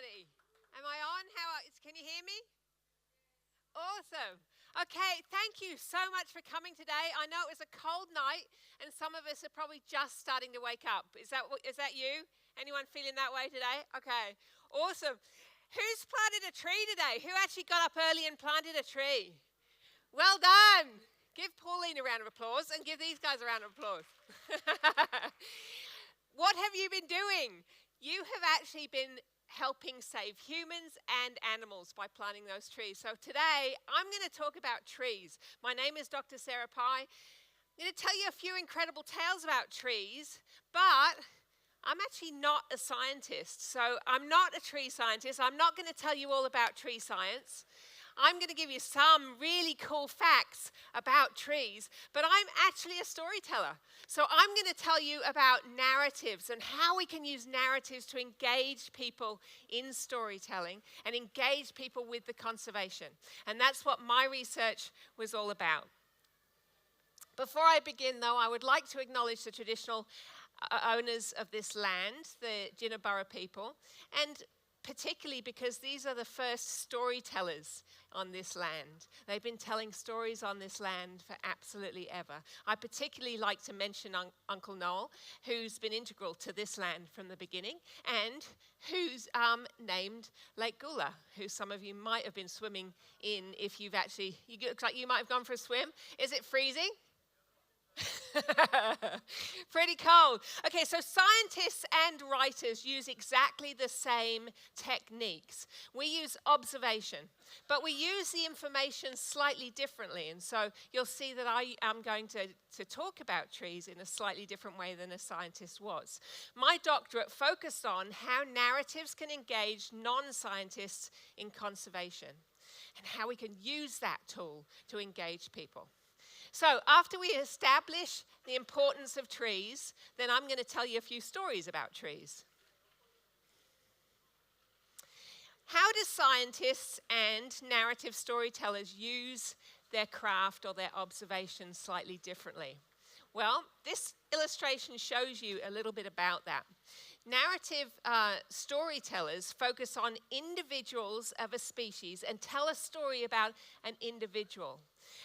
everybody. Am I on? Can you hear me? Awesome. Okay, thank you so much for coming today. I know it was a cold night and some of us are probably just starting to wake up. Is that you? Anyone feeling that way today? Okay, awesome. Who's planted a tree today? Who actually got up early and planted a tree? Well done. Give Pauline a round of applause and give these guys a round of applause. What have you been doing? You have actually been helping save humans and animals by planting those trees. So today, I'm going to talk about trees. My name is Dr. Sarah Pye. I'm going to tell you a few incredible tales about trees, but I'm actually not a scientist. So I'm not a tree scientist. I'm not going to tell you all about tree science. I'm going to give you some really cool facts about trees, but I'm actually a storyteller. So I'm going to tell you about narratives and how we can use narratives to engage people in storytelling and engage people with the conservation. And that's what my research was all about. Before I begin, though, I would like to acknowledge the traditional owners of this land, the Jinibara people, and particularly because these are the first storytellers on this land. They've been telling stories on this land for absolutely ever. I particularly like to mention Uncle Noel, who's been integral to this land from the beginning, and who's named Lake Gula, who some of you might have been swimming in if it looks like you might have gone for a swim. Is it freezing? Pretty cold. Okay, so scientists and writers use exactly the same techniques. We use observation, but we use the information slightly differently. And so you'll see that I am going to talk about trees in a slightly different way than a scientist was. My doctorate focused on how narratives can engage non-scientists in conservation and how we can use that tool to engage people. So after we establish the importance of trees, then I'm going to tell you a few stories about trees. How do scientists and narrative storytellers use their craft or their observations slightly differently? Well, this illustration shows you a little bit about that. Narrative storytellers focus on individuals of a species and tell a story about an individual.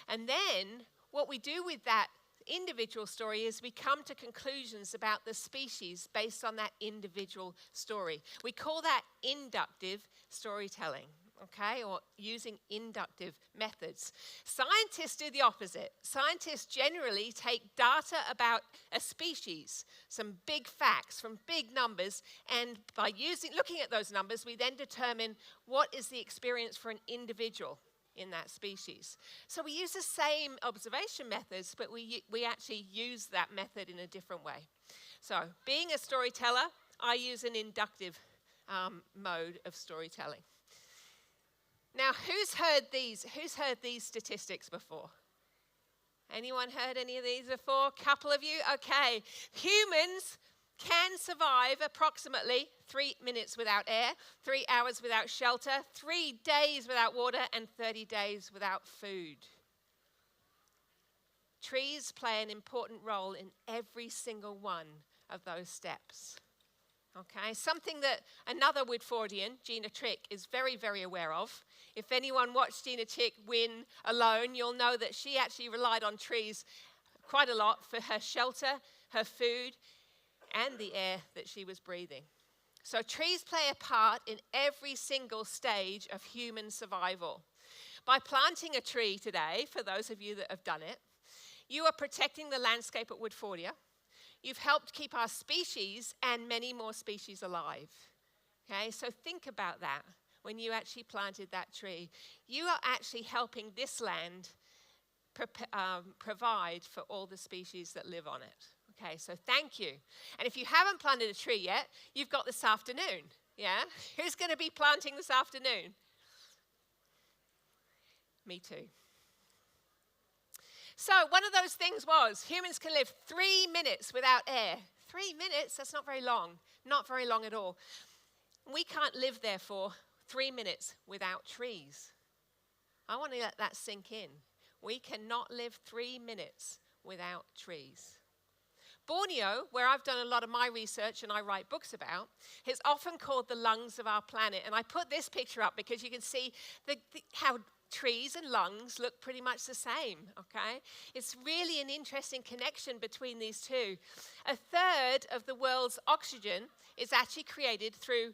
And then what we do with that individual story is we come to conclusions about the species based on that individual story. We call that inductive storytelling, okay, or using inductive methods. Scientists do the opposite. Scientists generally take data about a species, some big facts from big numbers, and by looking at those numbers, we then determine what is the experience for an individual in that species. So we use the same observation methods, but we actually use that method in a different way. So being a storyteller, I use an inductive mode of storytelling. Now, who's heard these statistics before? Anyone heard any of these before? A couple of you? Okay. Humans can survive approximately 3 minutes without air, 3 hours without shelter, 3 days without water, and 30 days without food. Trees play an important role in every single one of those steps. Okay, something that another Woodfordian, Gina Trick, is very, very aware of. If anyone watched Gina Trick win alone, you'll know that she actually relied on trees quite a lot for her shelter, her food, and the air that she was breathing. So trees play a part in every single stage of human survival. By planting a tree today, for those of you that have done it, you are protecting the landscape at Woodfordia. You've helped keep our species and many more species alive. Okay, so think about that when you actually planted that tree. You are actually helping this land provide for all the species that live on it. Okay, so thank you. And if you haven't planted a tree yet, you've got this afternoon. Yeah? Who's going to be planting this afternoon? Me too. So one of those things was humans can live 3 minutes without air. 3 minutes? That's not very long. Not very long at all. We can't live, therefore, 3 minutes without trees. I want to let that sink in. We cannot live 3 minutes without trees. Borneo, where I've done a lot of my research and I write books about, is often called the lungs of our planet. And I put this picture up because you can see how trees and lungs look pretty much the same, okay? It's really an interesting connection between these two. A third of the world's oxygen is actually created through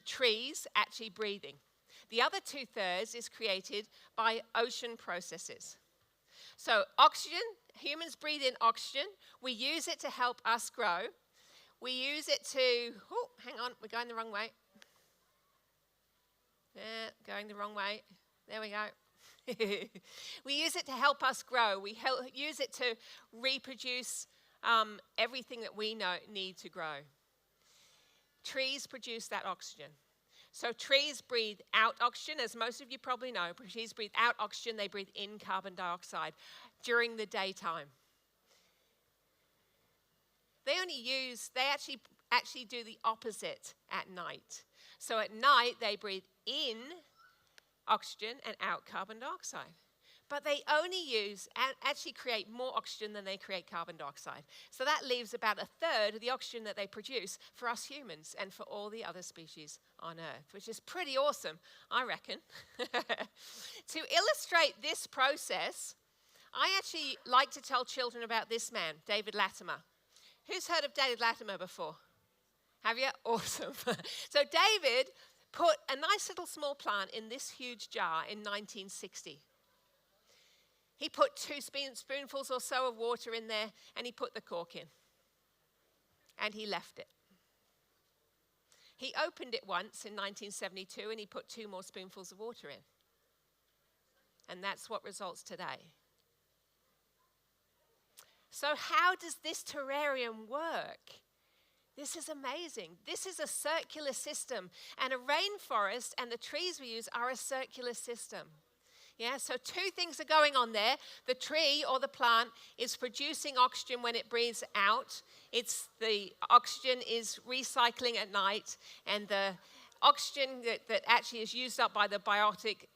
trees actually breathing. The other 2/3 is created by ocean processes. So oxygen, humans breathe in oxygen. We use it to help us grow. We use it to, oh, hang on, we're going the wrong way. Yeah, going the wrong way. There we go. We use it to help us grow. We use it to reproduce everything that we need to grow. Trees produce that oxygen. So trees breathe out oxygen, as most of you probably know. Trees breathe out oxygen, they breathe in carbon dioxide during the daytime. They actually do the opposite at night. So at night, they breathe in oxygen and out carbon dioxide. But they only actually create more oxygen than they create carbon dioxide. So that leaves about 1/3 of the oxygen that they produce for us humans and for all the other species on Earth, which is pretty awesome, I reckon. To illustrate this process, I actually like to tell children about this man, David Latimer. Who's heard of David Latimer before? Have you? Awesome. So David put a nice little small plant in this huge jar in 1960. He put 2 spoonfuls or so of water in there, and he put the cork in. And he left it. He opened it once in 1972, and he put 2 more spoonfuls of water in. And that's what results today. So how does this terrarium work? This is amazing. This is a circular system, and a rainforest and the trees we use are a circular system. Yeah, so 2 things are going on there. The tree or the plant is producing oxygen when it breathes out. The oxygen is recycling at night, and the oxygen that actually is used up by the biotic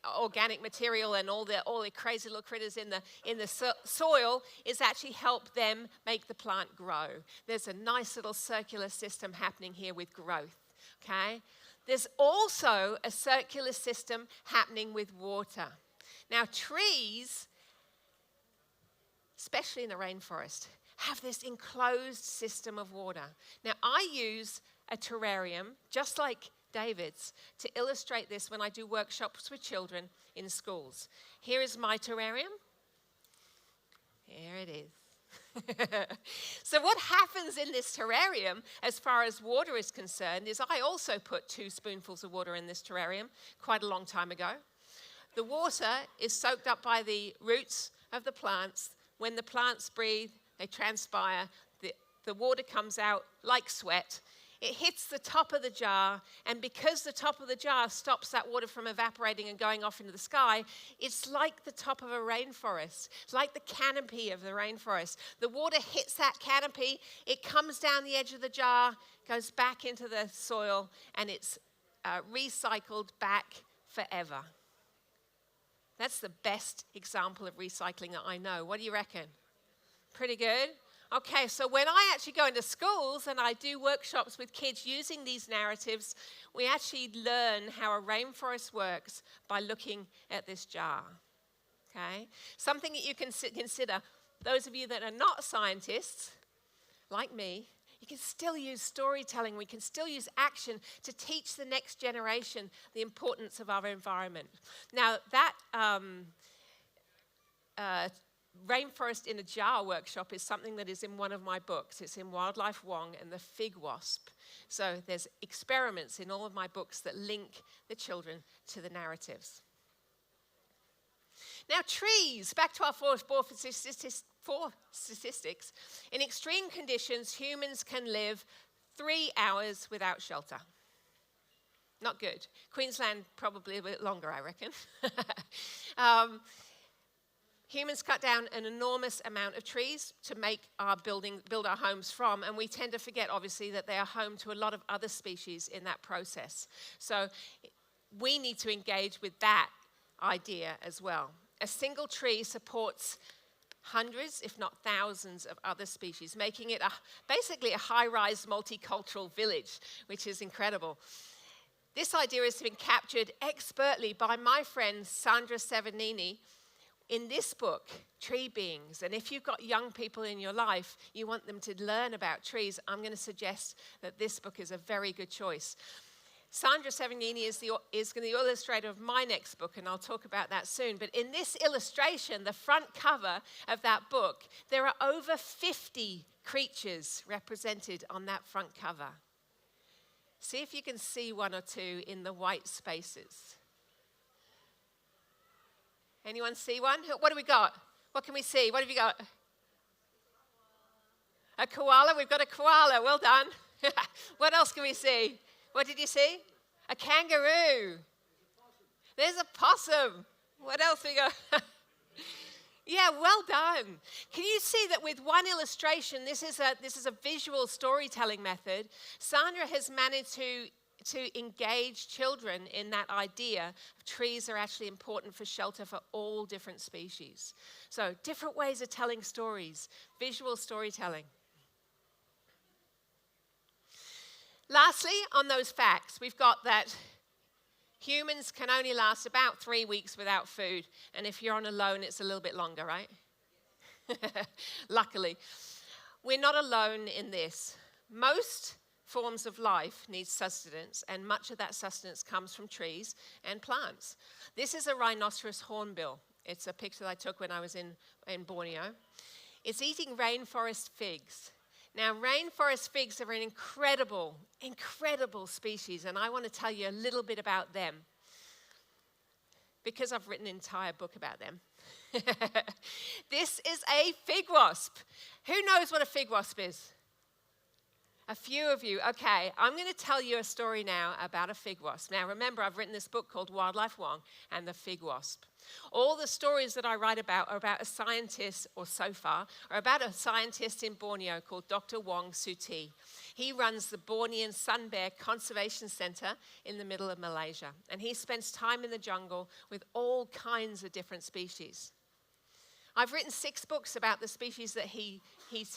organic material and all the crazy little critters in the soil is actually help them make the plant grow. There's a nice little circular system happening here with growth, okay? There's also a circular system happening with water. Now, trees, especially in the rainforest, have this enclosed system of water. Now, I use a terrarium, just like David's, to illustrate this when I do workshops with children in schools. Here is my terrarium. Here it is. So what happens in this terrarium, as far as water is concerned, is I also put 2 spoonfuls of water in this terrarium quite a long time ago. The water is soaked up by the roots of the plants. When the plants breathe, they transpire. The water comes out like sweat. It hits the top of the jar, and because the top of the jar stops that water from evaporating and going off into the sky, it's like the top of a rainforest. It's like the canopy of the rainforest. The water hits that canopy, it comes down the edge of the jar, goes back into the soil, and it's recycled back forever. That's the best example of recycling that I know. What do you reckon? Pretty good? Okay, so when I actually go into schools and I do workshops with kids using these narratives, we actually learn how a rainforest works by looking at this jar. Okay? Something that you can consider, those of you that are not scientists, like me, you can still use storytelling, we can still use action to teach the next generation the importance of our environment. Now, that Rainforest in a Jar workshop is something that is in one of my books. It's in Wildlife Wong and the Fig Wasp. So there's experiments in all of my books that link the children to the narratives. Now, trees, back to our four statistics. In extreme conditions, humans can live 3 hours without shelter. Not good. Queensland, probably a bit longer, I reckon. Humans cut down an enormous amount of trees to make build our homes from, and we tend to forget, obviously, that they are home to a lot of other species in that process. So we need to engage with that idea as well. A single tree supports hundreds, if not thousands, of other species, making it basically a high-rise multicultural village, which is incredible. This idea has been captured expertly by my friend Sandra Sevanini in this book, Tree Beings. And if you've got young people in your life, you want them to learn about trees, I'm going to suggest that this book is a very good choice. Sandra Sevanini is the illustrator of my next book, and I'll talk about that soon. But in this illustration, the front cover of that book, there are over 50 creatures represented on that front cover. See if you can see one or two in the white spaces. Anyone see one? What do we got? What can we see? What have you got? A koala. We've got a koala. Well done. What else can we see? What did you see? A kangaroo. There's a possum. What else we got? Yeah, well done. Can you see that with one illustration, this is a visual storytelling method. Sandra has managed to engage children in that idea of trees are actually important for shelter for all different species. So different ways of telling stories, visual storytelling. Lastly, on those facts, we've got that humans can only last about 3 weeks without food. And if you're on a lone, it's a little bit longer, right? Luckily. We're not alone in this. Most forms of life need sustenance, and much of that sustenance comes from trees and plants. This is a rhinoceros hornbill. It's a picture that I took when I was in Borneo. It's eating rainforest figs. Now, rainforest figs are an incredible, incredible species, and I want to tell you a little bit about them because I've written an entire book about them. This is a fig wasp. Who knows what a fig wasp is? A few of you. Okay, I'm going to tell you a story now about a fig wasp. Now, remember, I've written this book called Wildlife Wong and the fig wasp. All the stories that I write about are about a scientist, or so far, are about a scientist in Borneo called Dr. Wong Suti. He runs the Bornean Sun Bear Conservation Center in the middle of Malaysia, and he spends time in the jungle with all kinds of different species. I've written 6 books about the species that he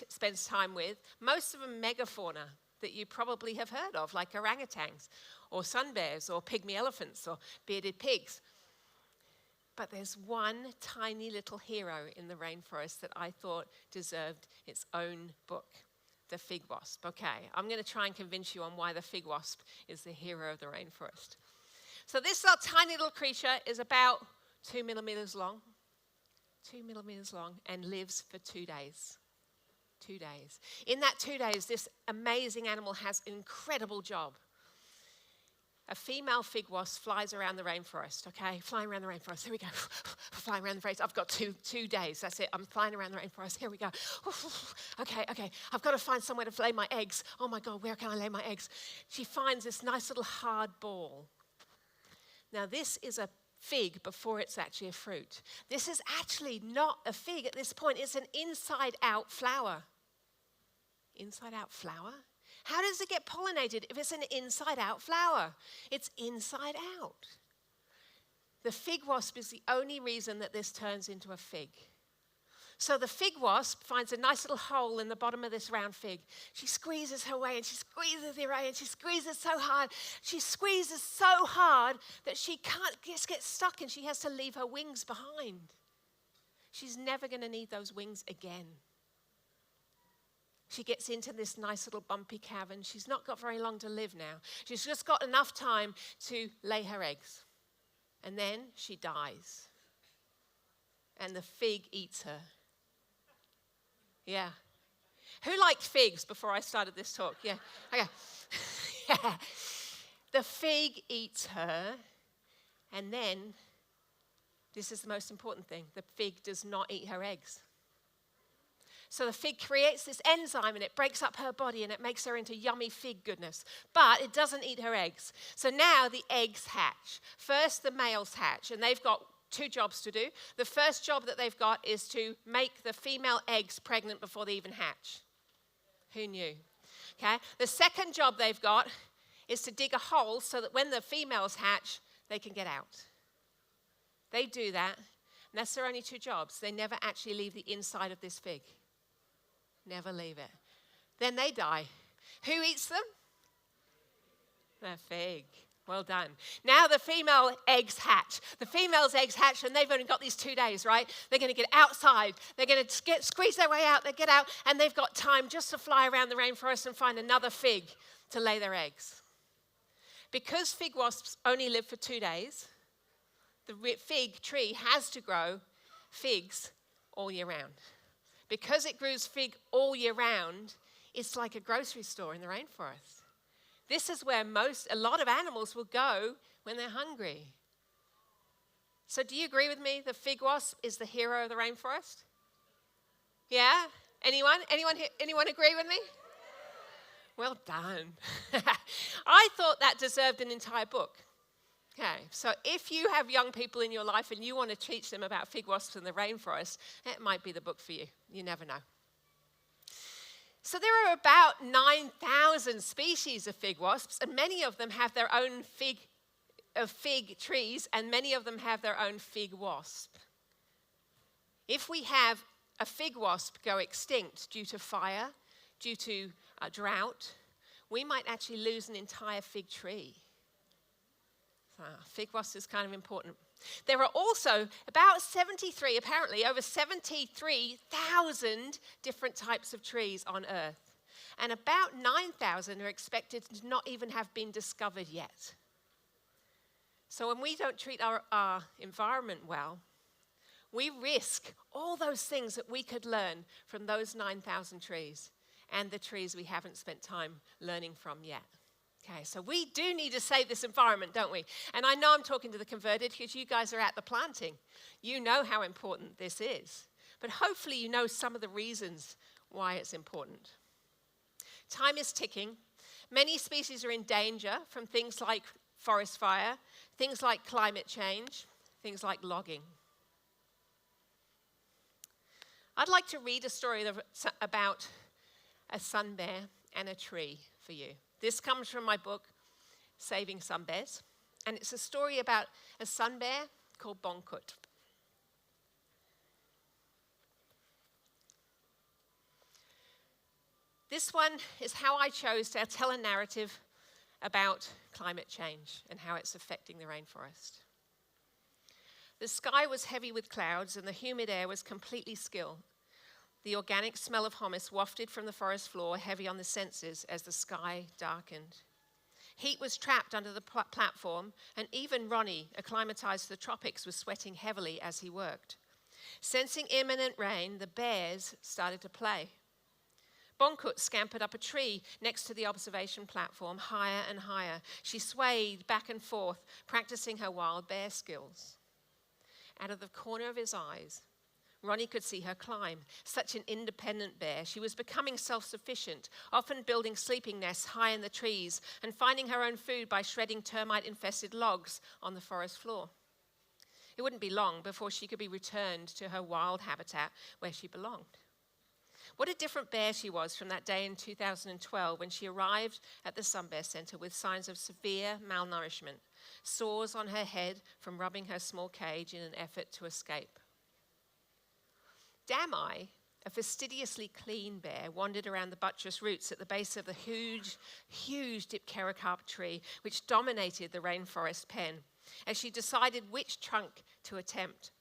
spends time with, most of them megafauna that you probably have heard of, like orangutans, or sun bears, or pygmy elephants, or bearded pigs. But there's one tiny little hero in the rainforest that I thought deserved its own book, the fig wasp. Okay, I'm going to try and convince you on why the fig wasp is the hero of the rainforest. So this little tiny little creature is about 2 millimeters long. 2 millimeters long, and lives for 2 days. 2 days. In that 2 days, this amazing animal has an incredible job. A female fig wasp flies around the rainforest, okay? Flying around the rainforest. Here we go. Flying around the rainforest. I've got two days. That's it. I'm flying around the rainforest. Here we go. Okay. I've got to find somewhere to lay my eggs. Oh my God, where can I lay my eggs? She finds this nice little hard ball. Now, this is a fig before it's actually a fruit. This is actually not a fig at this point. It's an inside-out flower. Inside-out flower? How does it get pollinated if it's an inside-out flower? It's inside out. The fig wasp is the only reason that this turns into a fig. So the fig wasp finds a nice little hole in the bottom of this round fig. She squeezes her way, and she squeezes her way, and she squeezes so hard. She squeezes so hard that she can't just get stuck, and she has to leave her wings behind. She's never going to need those wings again. She gets into this nice little bumpy cavern. She's not got very long to live now. She's just got enough time to lay her eggs. And then she dies. And the fig eats her. Yeah. Who liked figs before I started this talk? Yeah. Okay. Yeah. The fig eats her, and then, this is the most important thing, the fig does not eat her eggs. So the fig creates this enzyme, and it breaks up her body, and it makes her into yummy fig goodness. But it doesn't eat her eggs. So now the eggs hatch. First, the males hatch, and they've got 2 jobs to do. The first job that they've got is to make the female eggs pregnant before they even hatch. Who knew? Okay. The second job they've got is to dig a hole so that when the females hatch, they can get out. They do that. And that's their only two jobs. They never actually leave the inside of this fig. Never leave it. Then they die. Who eats them? The fig. Well done. Now the female eggs hatch. The female's eggs hatch, and they've only got these 2 days, right? They're going to get outside. They're going to squeeze their way out. They get out, and they've got time just to fly around the rainforest and find another fig to lay their eggs. Because fig wasps only live for 2 days, the fig tree has to grow figs all year round. Because it grows fig all year round, it's like a grocery store in the rainforest. This is where a lot of animals will go when they're hungry. So do you agree with me? The fig wasp is the hero of the rainforest? Yeah? Anyone agree with me? Well done. I thought that deserved an entire book. Okay, so if you have young people in your life and you want to teach them about fig wasps in the rainforest, it might be the book for you. You never know. So there are about 9,000 species of fig wasps, and many of them have their own fig trees, and many of them have their own fig wasp. If we have a fig wasp go extinct due to fire, due to drought, we might actually lose an entire fig tree. So fig wasp is kind of important. There are also apparently over 73,000 different types of trees on Earth. And about 9,000 are expected to not even have been discovered yet. So when we don't treat our environment well, we risk all those things that we could learn from those 9,000 trees and the trees we haven't spent time learning from yet. Okay, so we do need to save this environment, don't we? And I know I'm talking to the converted because you guys are at the planting. You know how important this is. But hopefully you know some of the reasons why it's important. Time is ticking. Many species are in danger from things like forest fire, things like climate change, things like logging. I'd like to read a story about a sun bear and a tree for you. This comes from my book, Saving Sun Bears, and it's a story about a sun bear called Bonkut. This one is how I chose to tell a narrative about climate change and how it's affecting the rainforest. The sky was heavy with clouds and the humid air was completely still. The organic smell of hummus wafted from the forest floor, heavy on the senses as the sky darkened. Heat was trapped under the platform, and even Ronnie, acclimatized to the tropics, was sweating heavily as he worked. Sensing imminent rain, the bears started to play. Bonkut scampered up a tree next to the observation platform, higher and higher. She swayed back and forth, practicing her wild bear skills. Out of the corner of his eyes, Ronnie could see her climb. Such an independent bear. She was becoming self-sufficient, often building sleeping nests high in the trees and finding her own food by shredding termite-infested logs on the forest floor. It wouldn't be long before she could be returned to her wild habitat where she belonged. What a different bear she was from that day in 2012 when she arrived at the Sun Bear Center with signs of severe malnourishment, sores on her head from rubbing her small cage in an effort to escape. Damai, a fastidiously clean bear, wandered around the buttress roots at the base of the huge dipterocarp tree, which dominated the rainforest pen, as she decided which trunk to attempt.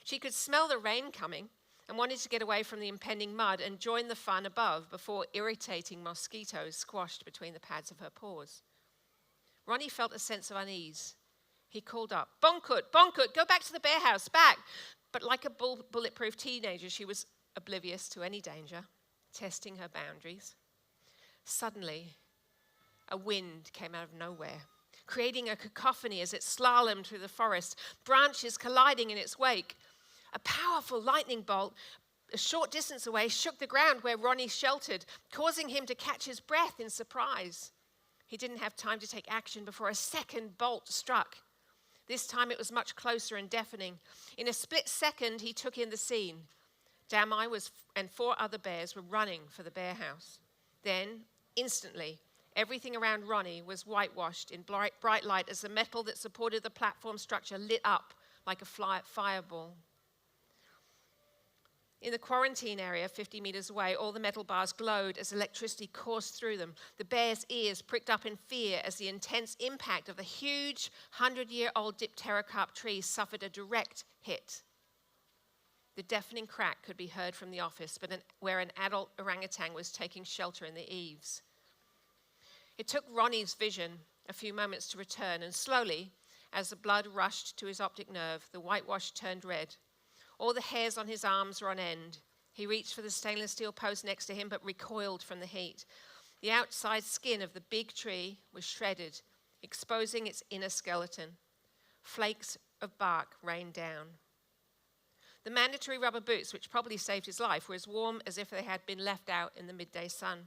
She could smell the rain coming and wanted to get away from the impending mud and join the fun above before irritating mosquitoes squashed between the pads of her paws. Ronnie felt a sense of unease. He called up, "Bonkut, Bonkut, go back to the bear house, back!" But like a bulletproof teenager, she was oblivious to any danger, testing her boundaries. Suddenly, a wind came out of nowhere, creating a cacophony as it slalomed through the forest, branches colliding in its wake. A powerful lightning bolt a short distance away shook the ground where Ronnie sheltered, causing him to catch his breath in surprise. He didn't have time to take action before a second bolt struck. This time it was much closer and deafening. In a split second, he took in the scene. Damai and 4 other bears were running for the bear house. Then, instantly, everything around Ronnie was whitewashed in bright light as the metal that supported the platform structure lit up like a fireball. In the quarantine area 50 metres away, all the metal bars glowed as electricity coursed through them. The bear's ears pricked up in fear as the intense impact of the huge 100-year-old dipterocarp tree suffered a direct hit. The deafening crack could be heard from the office, where an adult orangutan was taking shelter in the eaves. It took Ronnie's vision a few moments to return, and slowly, as the blood rushed to his optic nerve, the whitewash turned red. All the hairs on his arms were on end. He reached for the stainless steel post next to him, but recoiled from the heat. The outside skin of the big tree was shredded, exposing its inner skeleton. Flakes of bark rained down. The mandatory rubber boots, which probably saved his life, were as warm as if they had been left out in the midday sun.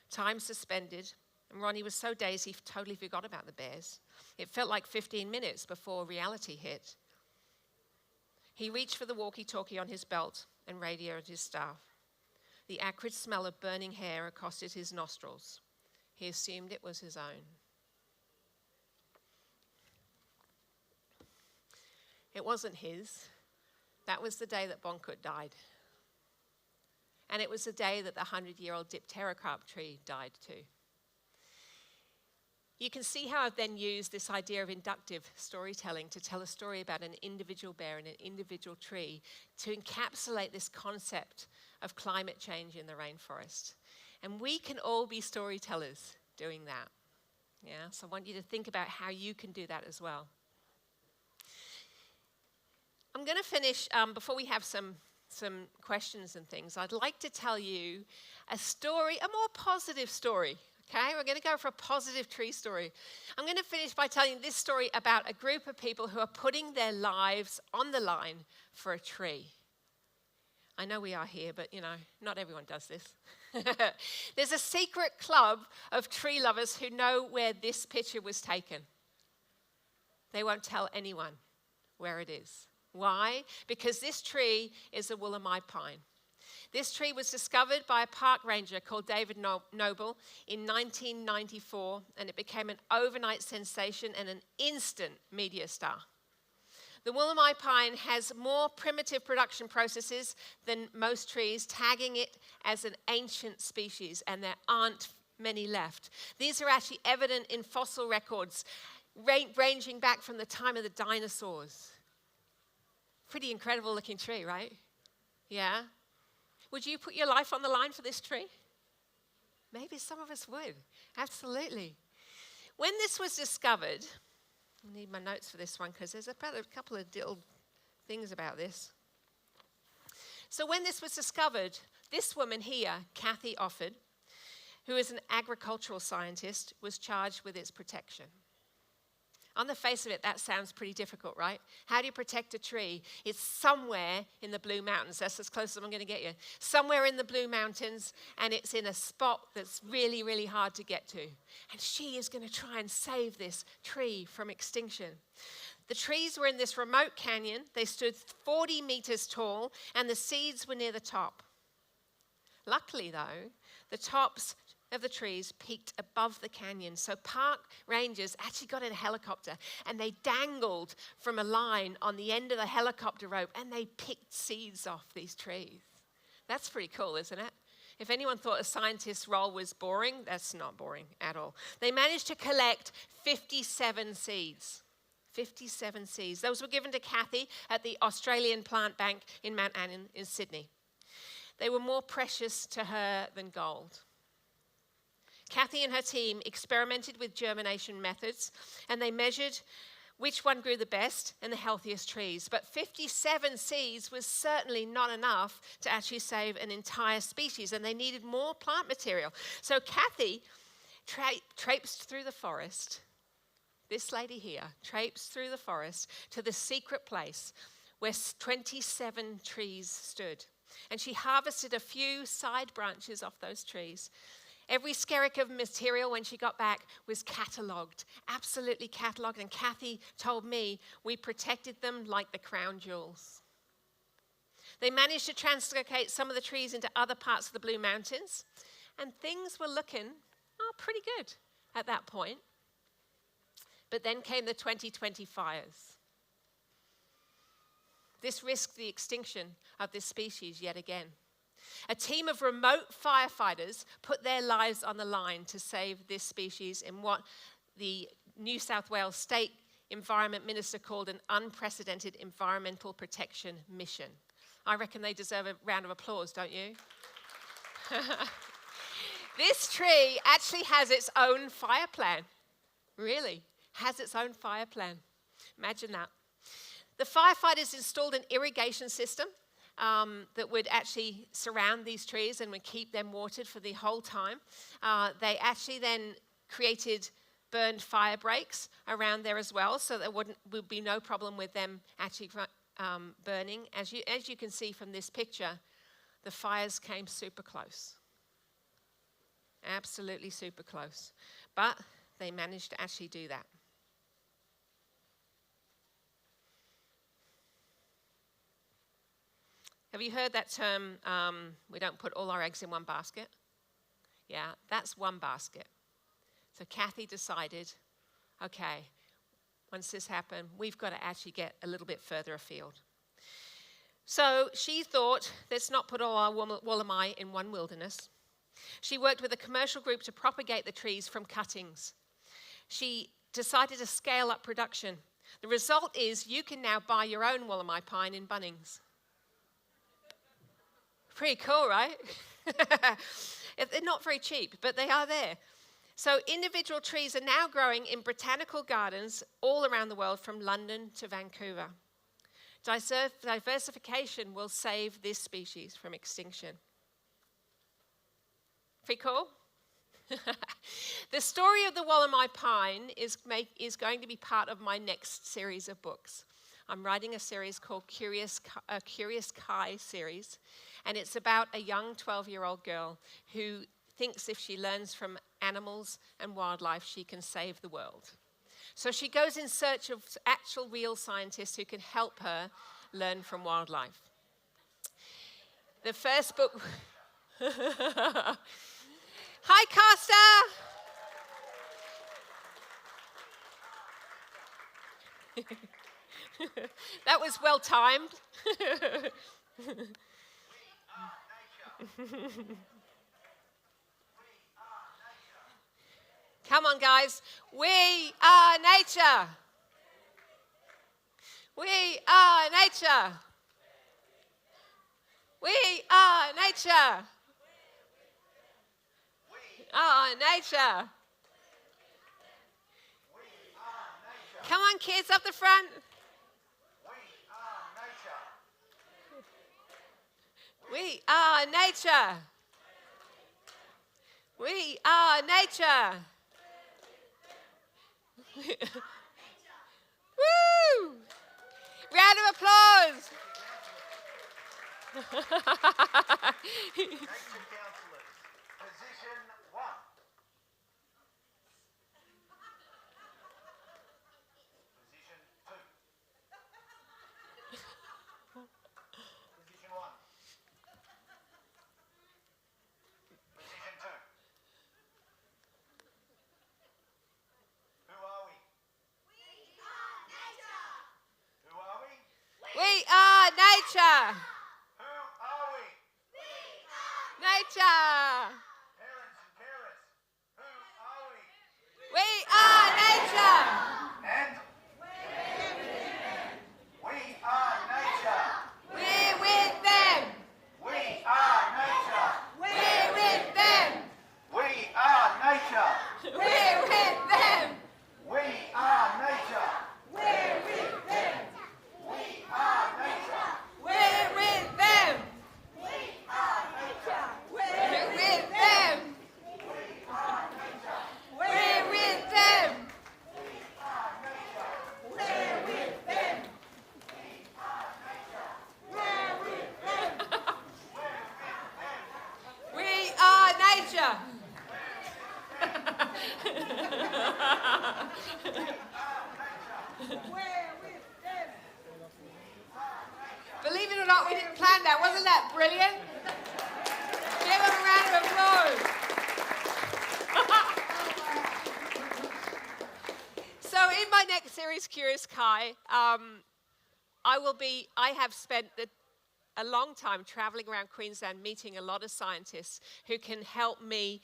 Time suspended, and Ronnie was so dazed he totally forgot about the bears. It felt like 15 minutes before reality hit. He reached for the walkie-talkie on his belt and radioed his staff. The acrid smell of burning hair accosted his nostrils. He assumed it was his own. It wasn't his. That was the day that Bonkut died. And it was the day that the 100-year-old dipterocarp tree died too. You can see how I've then used this idea of inductive storytelling to tell a story about an individual bear and an individual tree to encapsulate this concept of climate change in the rainforest. And we can all be storytellers doing that. Yeah, so I want you to think about how you can do that as well. I'm going to finish, before we have some questions and things, I'd like to tell you a story, a more positive story. Okay, we're going to go for a positive tree story. I'm going to finish by telling you this story about a group of people who are putting their lives on the line for a tree. I know we are here, but not everyone does this. There's a secret club of tree lovers who know where this picture was taken. They won't tell anyone where it is. Why? Because this tree is a Wollemi pine. This tree was discovered by a park ranger called David Noble in 1994, and it became an overnight sensation and an instant media star. The Wollemi pine has more primitive production processes than most trees, tagging it as an ancient species, and there aren't many left. These are actually evident in fossil records ranging back from the time of the dinosaurs. Pretty incredible looking tree, right? Yeah. Would you put your life on the line for this tree? Maybe some of us would. Absolutely. When this was discovered, I need my notes for this one because there's a couple of little things about this. So when this was discovered, this woman here, Kathy Offord, who is an agricultural scientist, was charged with its protection. On the face of it, that sounds pretty difficult, right? How do you protect a tree? It's somewhere in the Blue Mountains. That's as close as I'm going to get you. Somewhere in the Blue Mountains, and it's in a spot that's really, really hard to get to. And she is going to try and save this tree from extinction. The trees were in this remote canyon. They stood 40 meters tall, and the seeds were near the top. Luckily, though, the tops of the trees peaked above the canyon. So park rangers actually got in a helicopter and they dangled from a line on the end of the helicopter rope and they picked seeds off these trees. That's pretty cool, isn't it? If anyone thought a scientist's role was boring, that's not boring at all. They managed to collect 57 seeds. 57 seeds. Those were given to Kathy at the Australian Plant Bank in Mount Annan in Sydney. They were more precious to her than gold. Kathy and her team experimented with germination methods, and they measured which one grew the best and the healthiest trees. But 57 seeds was certainly not enough to actually save an entire species, and they needed more plant material. So Kathy traipsed through the forest, this lady here, traipsed through the forest to the secret place where 27 trees stood. And she harvested a few side branches off those trees. Every skerrick of material when she got back was catalogued, absolutely catalogued. And Kathy told me we protected them like the crown jewels. They managed to translocate some of the trees into other parts of the Blue Mountains, and things were looking pretty good at that point. But then came the 2020 fires. This risked the extinction of this species yet again. A team of remote firefighters put their lives on the line to save this species in what the New South Wales State Environment Minister called an unprecedented environmental protection mission. I reckon they deserve a round of applause, don't you? This tree actually has its own fire plan. Really, has its own fire plan. Imagine that. The firefighters installed an irrigation system that would actually surround these trees and would keep them watered for the whole time. They actually then created burned fire breaks around there as well, so there would be no problem with them actually burning. As you can see from this picture, the fires came super close. Absolutely super close. But they managed to actually do that. Have you heard that term, we don't put all our eggs in one basket? Yeah, that's one basket. So Kathy decided, okay, once this happened, we've got to actually get a little bit further afield. So she thought, let's not put all our Wallamai in one wilderness. She worked with a commercial group to propagate the trees from cuttings. She decided to scale up production. The result is you can now buy your own Wallamai pine in Bunnings. Pretty cool, right? They're not very cheap, but they are there. So individual trees are now growing in botanical gardens all around the world, from London to Vancouver. Diversification will save this species from extinction. Pretty cool? The story of the Wallamai pine is going to be part of my next series of books. I'm writing a series called Curious Kai series, and it's about a young 12-year-old girl who thinks if she learns from animals and wildlife, she can save the world. So she goes in search of actual real scientists who can help her learn from wildlife. The first book... Hi, Costa! That was well timed. Come on, guys. We are nature. We are nature. We are nature. We are nature. Come on, kids, up the front. We are nature. We are nature. Woo! Round of applause. Nature counsellors, position 1. Position 2. Position 1. Position 2. Who are we? We are nature. Who are we? We are nature. Who are we? Nature. Parents and carers. Who are we? We are nature. And we are nature. We're with them. We are nature. We're with them. We are nature. We're with them. We are nature. We're with them. We are nature. We're with them. We are nature. We're with them. We're with them. We're with them. We are nature. Believe it or not, we didn't plan that. Wasn't that brilliant? Give them a round of applause. So in my next series, Curious Kai, I have spent a long time traveling around Queensland meeting a lot of scientists who can help me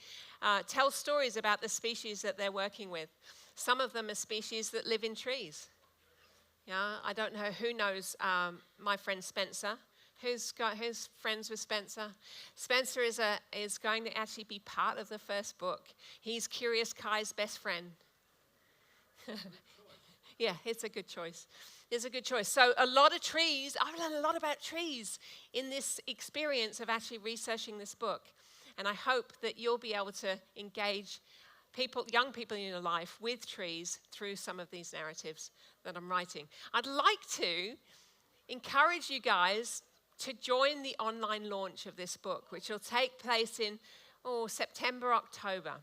tell stories about the species that they're working with. Some of them are species that live in trees. Yeah, I don't know who knows my friend Spencer. Who's friends with Spencer? Spencer is going to actually be part of the first book. He's Curious Kai's best friend. Yeah, it's a good choice. It's a good choice. So a lot of trees, I've learned a lot about trees in this experience of actually researching this book. And I hope that you'll be able to engage young people in your life with trees through some of these narratives that I'm writing. I'd like to encourage you guys to join the online launch of this book, which will take place in September, October.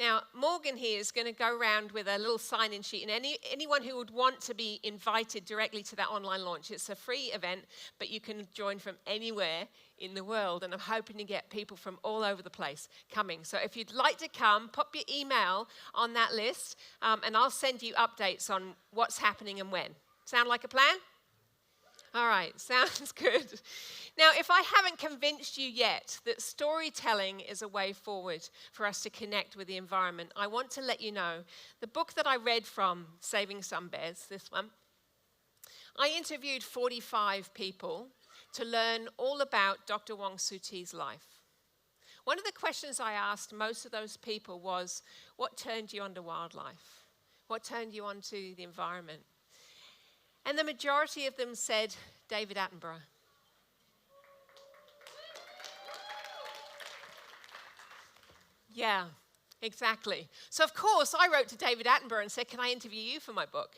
Now, Morgan here is going to go around with a little sign-in sheet, and anyone who would want to be invited directly to that online launch, it's a free event, but you can join from anywhere in the world, and I'm hoping to get people from all over the place coming. So if you'd like to come, pop your email on that list, and I'll send you updates on what's happening and when. Sound like a plan? All right, sounds good. Now, if I haven't convinced you yet that storytelling is a way forward for us to connect with the environment, I want to let you know the book that I read from, Saving Some Bears, this one, I interviewed 45 people to learn all about Dr. Wong Suti's life. One of the questions I asked most of those people was, what turned you on to wildlife? What turned you on to the environment? And the majority of them said, David Attenborough. Yeah, exactly. So, of course, I wrote to David Attenborough and said, can I interview you for my book?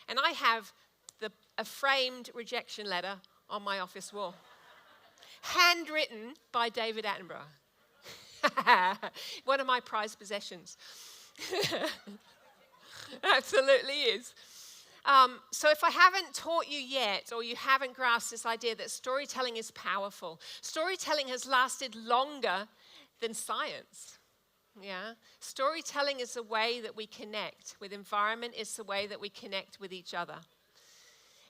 And I have a framed rejection letter on my office wall, handwritten by David Attenborough. One of my prized possessions. Absolutely is. So if I haven't taught you yet, or you haven't grasped this idea that storytelling is powerful, storytelling has lasted longer than science. Yeah, storytelling is the way that we connect with environment. It's the way that we connect with each other.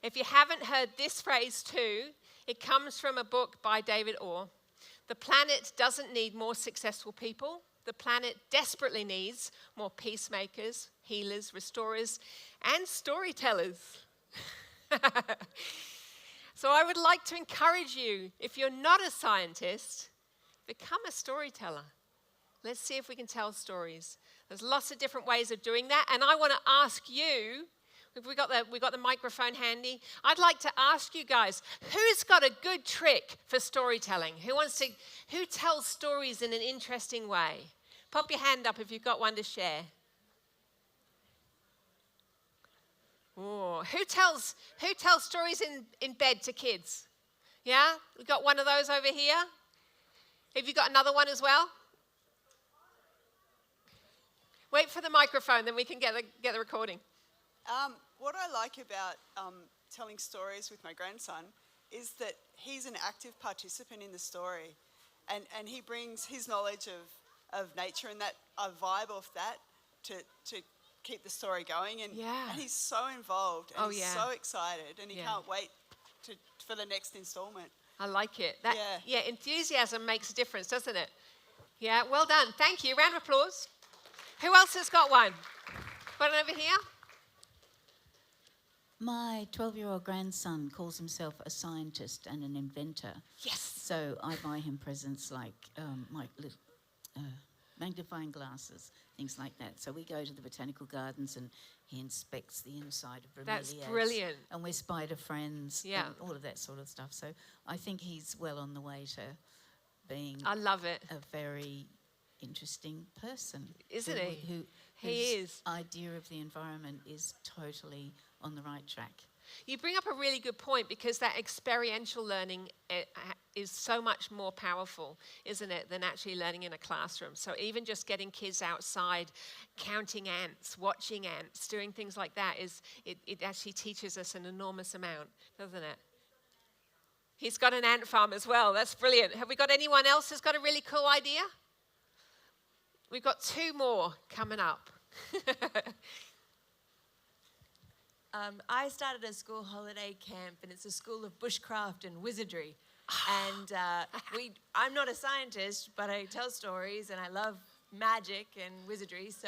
If you haven't heard this phrase too, it comes from a book by David Orr. The planet doesn't need more successful people. The planet desperately needs more peacemakers, healers, restorers, and storytellers. So I would like to encourage you, if you're not a scientist, become a storyteller. Let's see if we can tell stories. There's lots of different ways of doing that, and I want to ask you, if we got the microphone handy, I'd like to ask you guys, who's got a good trick for storytelling? Who tells stories in an interesting way? Pop your hand up if you've got one to share. Oh, who tells stories in bed to kids? Yeah? We've got one of those over here. Have you got another one as well? Wait for the microphone, then we can get the recording. What I like about telling stories with my grandson is that he's an active participant in the story, and he brings his knowledge of nature and that a vibe of that to keep the story going, and he's so involved and he's so excited, and he can't wait for the next installment. I like it. Enthusiasm makes a difference, doesn't it? Yeah, well done. Thank you. Round of applause. Who else has got one? One over here? My 12-year-old grandson calls himself a scientist and an inventor. Yes. So I buy him presents like magnifying glasses, things like that. So we go to the botanical gardens and he inspects the inside of bromeliads. That's brilliant. And we're spider friends and all of that sort of stuff. So I think he's well on the way to being I love it. A very interesting person. Isn't he? His idea of the environment is totally on the right track. You bring up a really good point, because that experiential learning is so much more powerful, isn't it, than actually learning in a classroom. So even just getting kids outside, counting ants, watching ants, doing things like that, it actually teaches us an enormous amount, doesn't it? He's got an ant farm as well. That's brilliant. Have we got anyone else who's got a really cool idea? We've got two more coming up. I started a school holiday camp, and it's a school of bushcraft and wizardry. And I'm not a scientist, but I tell stories, and I love magic and wizardry. So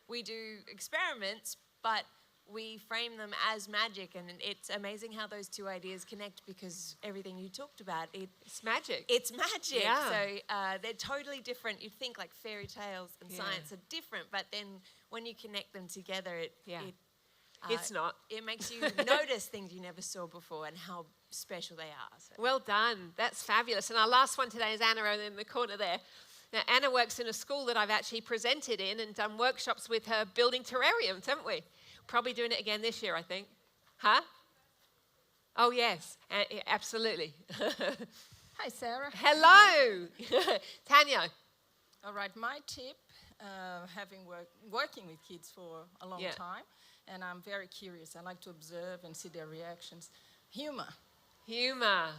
we do experiments, but we frame them as magic, and it's amazing how those two ideas connect, because everything you talked about, It's magic. it's magic. Yeah. So they're totally different. You'd think like fairy tales and Yeah. science are different, but then when you connect them together, It's not. It makes you notice things you never saw before and how special they are. So. Well done. That's fabulous. And our last one today is Anna in the corner there. Now, Anna works in a school that I've actually presented in and done workshops with her building terrariums, haven't we? Probably doing it again this year, I think. Huh? Oh, yes. Absolutely. Hi, Sarah. Hello. Tanya. All right, my tip, having working with kids for a long Yeah. time, and I'm very curious. I like to observe and see their reactions. Humor. Humor.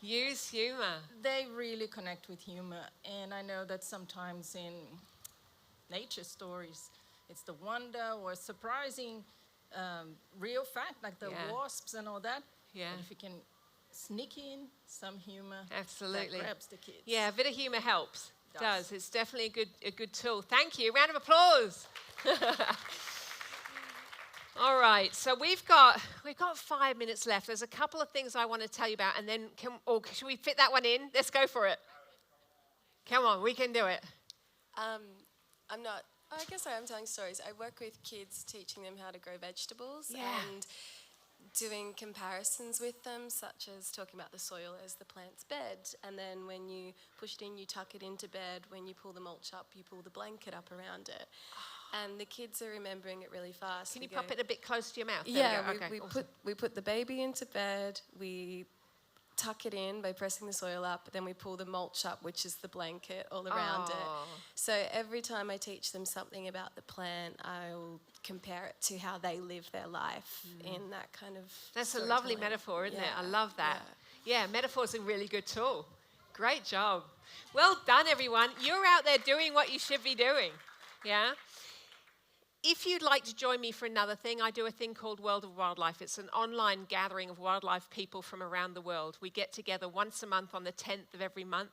Use humor. They really connect with humor, and I know that sometimes in nature stories, it's the wonder or surprising real fact, like the Yeah. wasps and all that. Yeah. But if you can sneak in some humor, Absolutely. that grabs the kids. Yeah, a bit of humor helps. Does. It's definitely a good tool. Thank you. Round of applause. All right, so we've got 5 minutes left. There's a couple of things I want to tell you about, and then should we fit that one in? Let's go for it. Come on, we can do it. I guess I am telling stories. I work with kids, teaching them how to grow vegetables Yeah. and doing comparisons with them, such as talking about the soil as the plant's bed. And then when you push it in, you tuck it into bed. When you pull the mulch up, you pull the blanket up around it. And the kids are remembering it really fast. Can We you pop go- it a bit close to your mouth? There Yeah, we go. Okay, awesome. we put the baby into bed, we tuck it in by pressing the soil up, then we pull the mulch up, which is the blanket, all around Oh. it. So every time I teach them something about the plant, I'll compare it to how they live their life in that kind of That's a lovely storytelling. metaphor, isn't it? I Yeah, love that. yeah. Yeah, metaphor's a really good tool. Great job. Well done, everyone. You're out there doing what you should be doing. Yeah? If you'd like to join me for another thing, I do a thing called World of Wildlife. It's an online gathering of wildlife people from around the world. We get together once a month on the 10th of every month.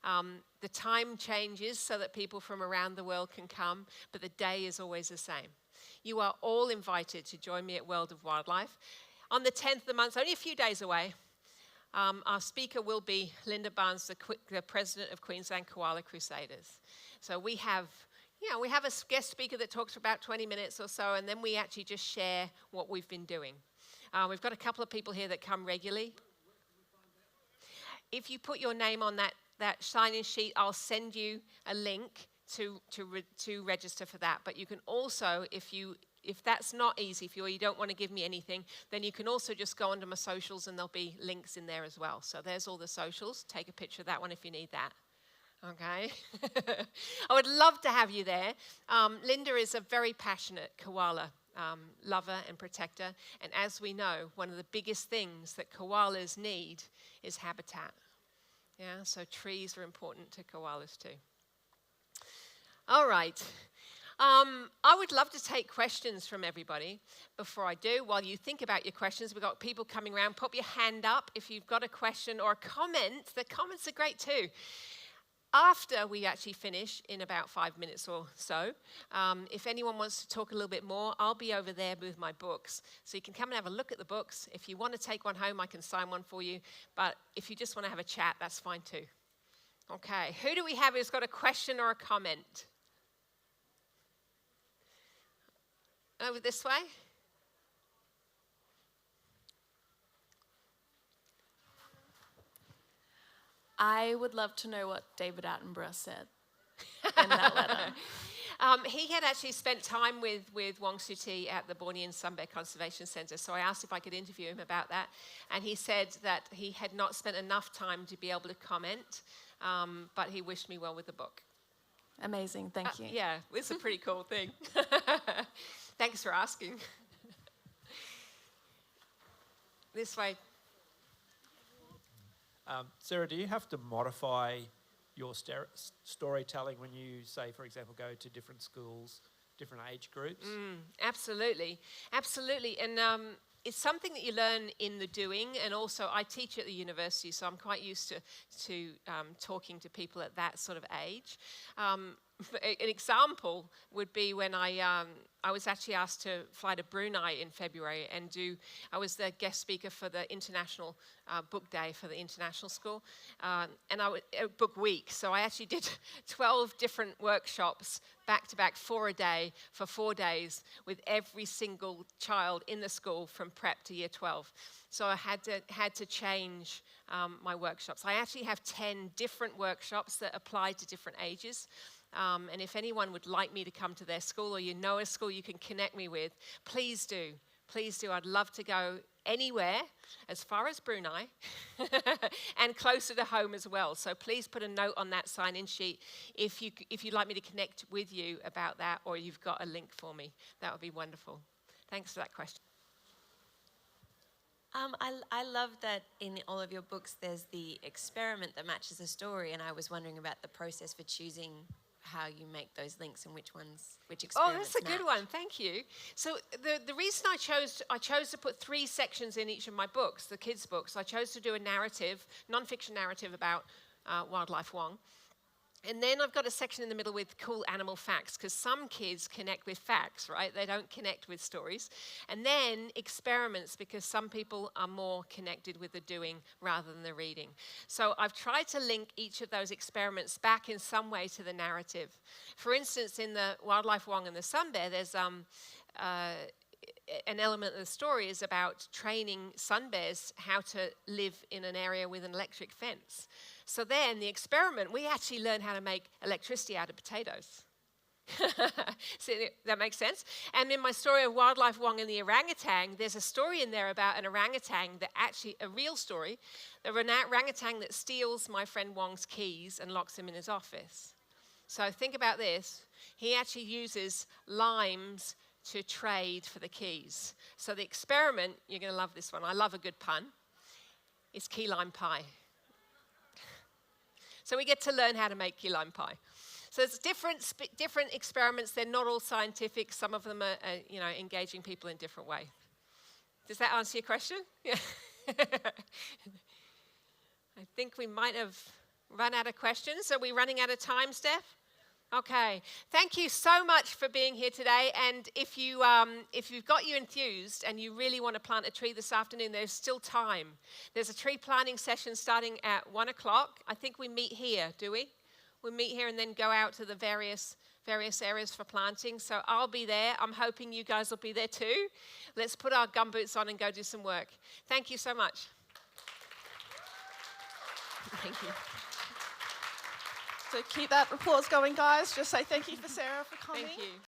The time changes so that people from around the world can come, but the day is always the same. You are all invited to join me at World of Wildlife. On the 10th of the month, only a few days away, our speaker will be Linda Barnes, the president of Queensland Koala Crusaders. So we have a guest speaker that talks for about 20 minutes or so, and then we actually just share what we've been doing. We've got a couple of people here that come regularly. If you put your name on that sign-in sheet, I'll send you a link to register for that. But you can also, if that's not easy for you or you don't want to give me anything, then you can also just go onto my socials and there'll be links in there as well. So there's all the socials. Take a picture of that one if you need that. Okay. I would love to have you there. Linda is a very passionate koala lover and protector. And as we know, one of the biggest things that koalas need is habitat. Yeah, so trees are important to koalas too. All right. I would love to take questions from everybody. Before I do, while you think about your questions, we've got people coming around. Pop your hand up if you've got a question or a comment. The comments are great too. After we actually finish in about 5 minutes or so, if anyone wants to talk a little bit more, I'll be over there with my books. So you can come and have a look at the books. If you want to take one home, I can sign one for you. But if you just want to have a chat, that's fine too. Okay, who do we have who's got a question or a comment? Over this way. I would love to know what David Attenborough said in that letter. He had actually spent time with Wong Suti at the Bornean Sun Bear Conservation Centre, so I asked if I could interview him about that, and he said that he had not spent enough time to be able to comment, but he wished me well with the book. Amazing, thank you. Yeah, it's a pretty cool thing. Thanks for asking. This way. Sarah, do you have to modify your storytelling when you, say, for example, go to different schools different age groups. Absolutely, absolutely. And it's something that you learn in the doing, and also I teach at the university, so I'm quite used to talking to people at that sort of age. An example would be when I was actually asked to fly to Brunei in February and I was the guest speaker for the international book day for the international school, and book week. So I actually did 12 different workshops back to back for a day for 4 days with every single child in the school from prep to year 12. So I had to change my workshops. I actually have 10 different workshops that apply to different ages. And if anyone would like me to come to their school, or you know a school you can connect me with, please do. Please do. I'd love to go anywhere as far as Brunei and closer to home as well. So please put a note on that sign-in sheet if you'd like me to connect with you about that, or you've got a link for me. That would be wonderful. Thanks for that question. I love that in all of your books there's the experiment that matches the story, and I was wondering about the process for choosing how you make those links and which experiments Oh, that's a match. good one. Thank you. So the reason I chose to put 3 sections in each of my books, the kids' books. I chose to do a narrative, non-fiction narrative about Wildlife Wong. And then I've got a section in the middle with cool animal facts, because some kids connect with facts, right? They don't connect with stories. And then experiments, because some people are more connected with the doing rather than the reading. So I've tried to link each of those experiments back in some way to the narrative. For instance, in the Wildlife Wong and the Sun Bear, there's an element of the story is about training sun bears how to live in an area with an electric fence. So then the experiment, we actually learn how to make electricity out of potatoes. See, that makes sense? And in my story of Wildlife Wong and the orangutan, there's a story in there about an orangutan that actually, a real story, the orangutan that steals my friend Wong's keys and locks him in his office. So think about this. He actually uses limes to trade for the keys. So the experiment, you're going to love this one. I love a good pun. Is key lime pie. So we get to learn how to make key lime pie. So it's different experiments. They're not all scientific. Some of them are engaging people in different ways. Does that answer your question? Yeah. I think we might have run out of questions. Are we running out of time, Steph? Okay, thank you so much for being here today. And if you've got you enthused and you really want to plant a tree this afternoon, there's still time. There's a tree planting session starting at 1 o'clock. I think we meet here, do we? We meet here and then go out to the various areas for planting. So I'll be there. I'm hoping you guys will be there too. Let's put our gumboots on and go do some work. Thank you so much. Thank you. So keep that applause going, guys. Just say thank you for Sarah for coming. Thank you.